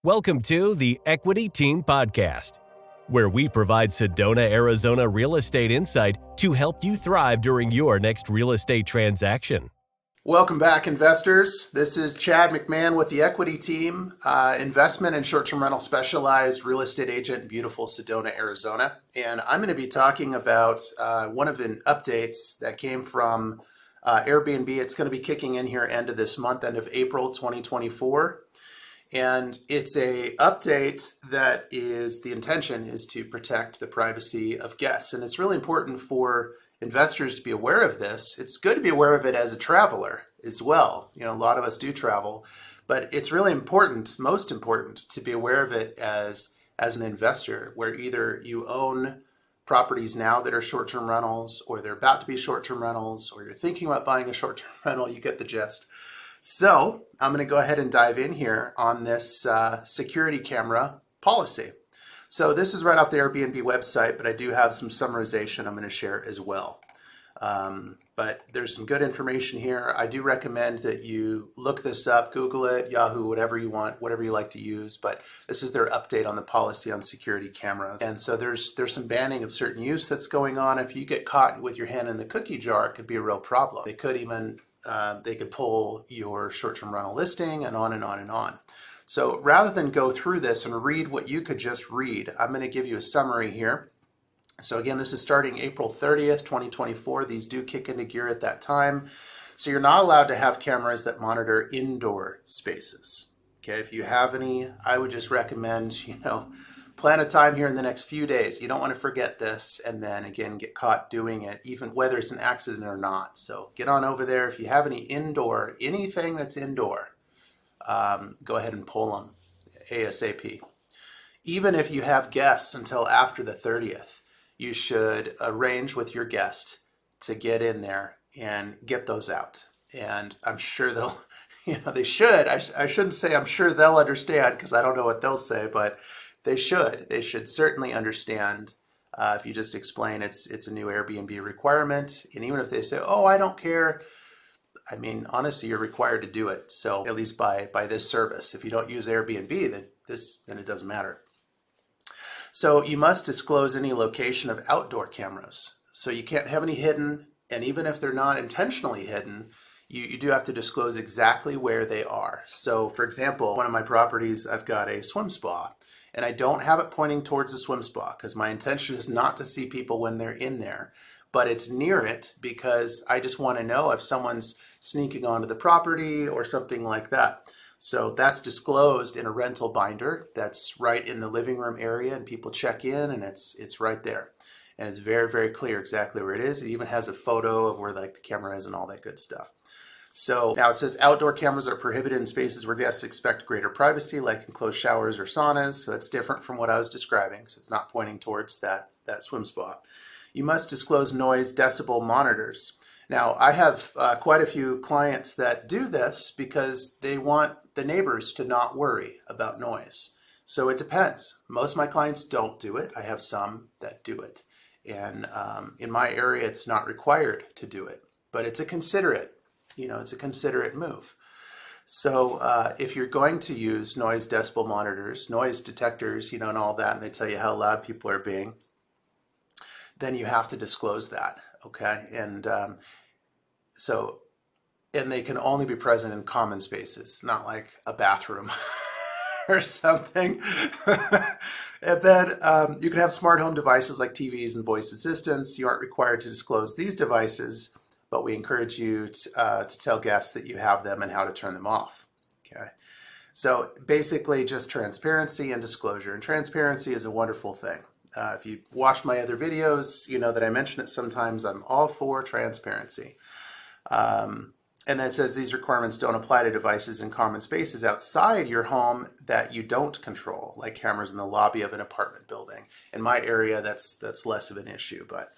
Welcome to the Equity Team Podcast, where we provide Sedona, Arizona real estate insight to help you thrive during your next real estate transaction. Welcome back, investors. This is Chad McMahan with the Equity Team, investment and short-term rental specialized real estate agent in beautiful Sedona, Arizona. And I'm going to be talking about one of the updates that came from Airbnb. It's going to be kicking in here end of this month, end of April 2024. And it's a update that is, the intention is to protect the privacy of guests. And it's really important for investors to be aware of this. It's good to be aware of it as a traveler as well. You know, a lot of us do travel, but it's really important, most important, to be aware of it as an investor, where either you own properties now that are short-term rentals, or they're about to be short-term rentals, or you're thinking about buying a short-term rental. You get the gist. So I'm going to go ahead and dive in here on this security camera policy. So this is right off the Airbnb website, but I do have some summarization I'm going to share as well. But there's some good information here. I do recommend that you look this up, Google it, Yahoo, whatever you want, whatever you like to use. But this is their update on the policy on security cameras. And so there's some banning of certain use that's going on. If you get caught with your hand in the cookie jar, it could be a real problem. They could even they could pull your short-term rental listing, and on and on and on. So rather than go through this and read what you could just read, I'm going to give you a summary here. So again, this is starting April 30th, 2024. These do kick into gear at that time. So you're not allowed to have cameras that monitor indoor spaces. Okay, if you have any, I would just recommend, plan a time here in the next few days. You don't want to forget this and then again get caught doing it, even whether it's an accident or not. So get on over there. If you have any indoor, anything that's indoor, go ahead and pull them ASAP. Even if you have guests until after the 30th, you should arrange with your guest to get in there and get those out. And I'm sure they'll, they should. I shouldn't say I'm sure they'll understand, because I don't know what they'll say, but they should. They should certainly understand if you just explain it's a new Airbnb requirement. And even if they say, oh, I don't care, I mean, honestly, you're required to do it. So at least by this service. If you don't use Airbnb, then it doesn't matter. So you must disclose any location of outdoor cameras. So you can't have any hidden, and even if they're not intentionally hidden, you do have to disclose exactly where they are. So for example, one of my properties, I've got a swim spa, and I don't have it pointing towards the swim spa because my intention is not to see people when they're in there, but it's near it because I just want to know if someone's sneaking onto the property or something like that. So that's disclosed in a rental binder that's right in the living room area, and people check in and it's right there. And it's very, very clear exactly where it is. It even has a photo of where the camera is and all that good stuff. So now it says outdoor cameras are prohibited in spaces where guests expect greater privacy, like enclosed showers or saunas. So that's different from what I was describing. So it's not pointing towards that swim spa. You must disclose noise decibel monitors. Now I have quite a few clients that do this because they want the neighbors to not worry about noise. So it depends. Most of my clients don't do it. I have some that do it. And in my area, it's not required to do it, but it's a considerate. It's a considerate move. So if you're going to use noise decibel monitors, noise detectors, and all that, and they tell you how loud people are being, then you have to disclose that, okay? And and they can only be present in common spaces, not like a bathroom or something. And then you can have smart home devices like TVs and voice assistants. You aren't required to disclose these devices, but we encourage you to tell guests that you have them and how to turn them off. Okay, so basically just transparency and disclosure. And transparency is a wonderful thing. If you watch my other videos, you know that I mention it sometimes. I'm all for transparency. And then it says these requirements don't apply to devices in common spaces outside your home that you don't control, like cameras in the lobby of an apartment building. In my area, that's less of an issue. But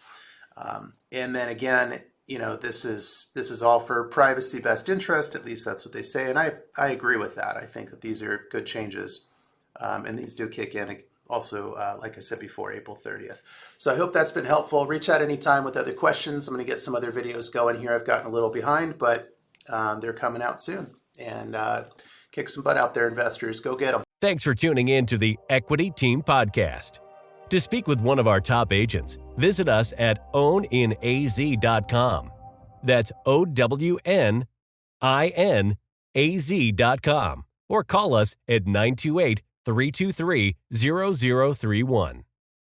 and then again, this is all for privacy best interest. At least that's what they say, and I agree with that. I think that these are good changes, and these do kick in also, like I said before, April 30th. So I hope that's been helpful. Reach out anytime with other questions. I'm going to get some other videos going here. I've gotten a little behind, but they're coming out soon. And kick some butt out there, investors. Go get them. Thanks for tuning in to the Equity Team Podcast. To speak with one of our top agents, visit us at owninaz.com. That's owninaz.com. Or call us at 928-323-0031.